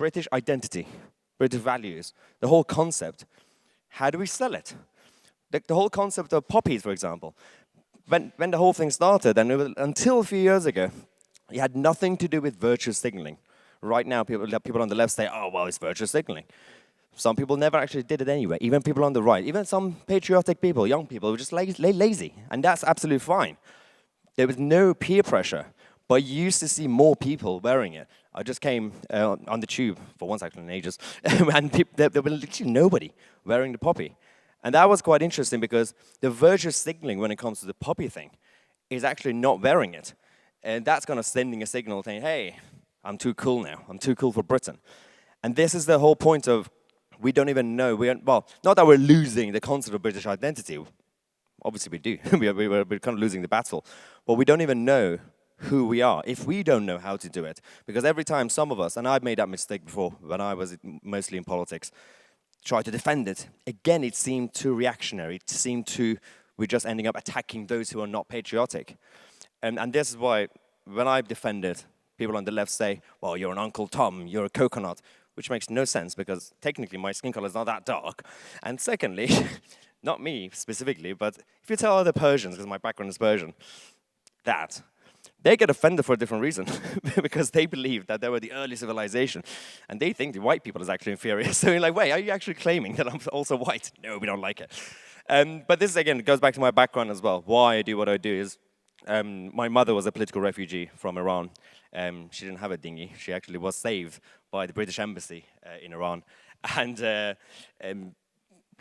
British identity, British values, the whole concept. How do we sell it? The whole concept of poppies, for example. When the whole thing started, and until a few years ago, it had nothing to do with virtue signaling. Right now, people on the left say, oh, well, it's virtue signaling. Some people never actually did it anyway, even people on the right. Even some patriotic people, young people, were just lazy, and that's absolutely fine. There was no peer pressure, but you used to see more people wearing it. I just came on the tube, for once actually in ages, and there were literally nobody wearing the poppy. And that was quite interesting because the virtue signaling when it comes to the poppy thing is actually not wearing it. And that's kind of sending a signal saying, hey, I'm too cool now. I'm too cool for Britain. And this is the whole point of we don't even know. Well, not that we're losing the concept of British identity. Obviously we do. we're kind of losing the battle. But we don't even know who we are if we don't know how to do it. Because every time some of us, and I've made that mistake before when I was mostly in politics, try to defend it, again it seemed too reactionary. It seemed we're just ending up attacking those who are not patriotic. And this is why when I defend it, people on the left say, well, you're an Uncle Tom, you're a coconut, which makes no sense because technically my skin color is not that dark. And secondly, not me specifically, but if you tell other Persians, because my background is Persian, that they get offended for a different reason because they believe that they were the early civilization and they think the white people is actually inferior. So you're like, wait, are you actually claiming that I'm also white? No, we don't like it. But this, again, goes back to my background as well. Why I do what I do is my mother was a political refugee from Iran. She didn't have a dinghy. She actually was saved by the British embassy in Iran. And a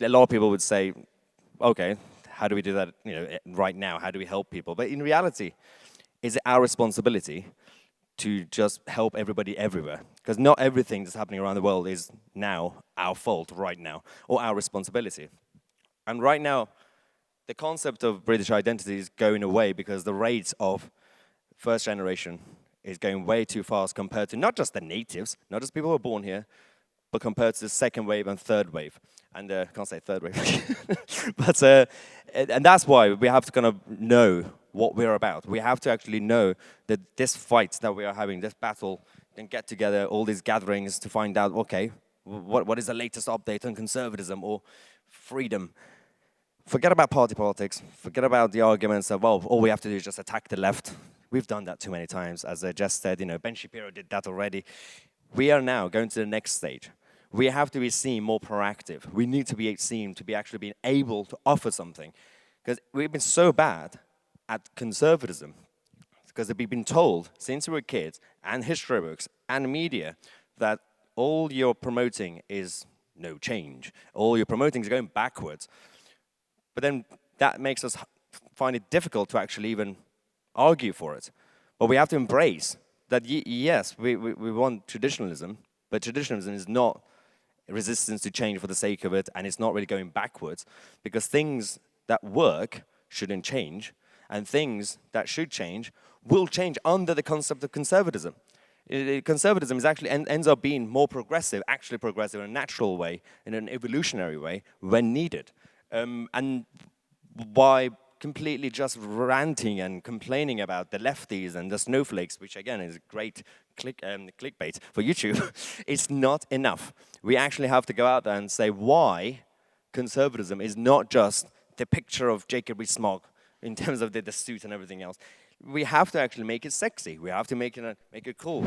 lot of people would say, okay, how do we do that right now? How do we help people? But in reality, is it our responsibility to just help everybody everywhere? Because not everything that's happening around the world is now our fault right now, or our responsibility. And right now, the concept of British identity is going away because the rates of first generation is going way too fast compared to not just the natives, not just people who are born here, but compared to the second wave and third wave. And I can't say third wave, but and that's why we have to kind of know what we're about. We have to actually know that this fight that we are having, this battle, and get together, all these gatherings to find out, okay, what is the latest update on conservatism or freedom? Forget about party politics. Forget about the arguments of, well, all we have to do is just attack the left. We've done that too many times. As I just said, Ben Shapiro did that already. We are now going to the next stage. We have to be seen more proactive. We need to be seen to be actually being able to offer something. Because we've been so bad at conservatism, because we've been told since we were kids, and history books, and media, that all you're promoting is no change. All you're promoting is going backwards. But then that makes us find it difficult to actually even argue for it. But we have to embrace that, yes, we want traditionalism, but traditionalism is not resistance to change for the sake of it, and it's not really going backwards, because things that work shouldn't change, and things that should change will change under the concept of conservatism. Conservatism is actually ends up being more progressive, actually progressive in a natural way, in an evolutionary way, when needed. And by completely just ranting and complaining about the lefties and the snowflakes, which again is great clickbait for YouTube, it's not enough. We actually have to go out there and say why conservatism is not just the picture of Jacob Rees-Mogg in terms of the suit and everything else. We have to actually make it sexy. We have to make it cool.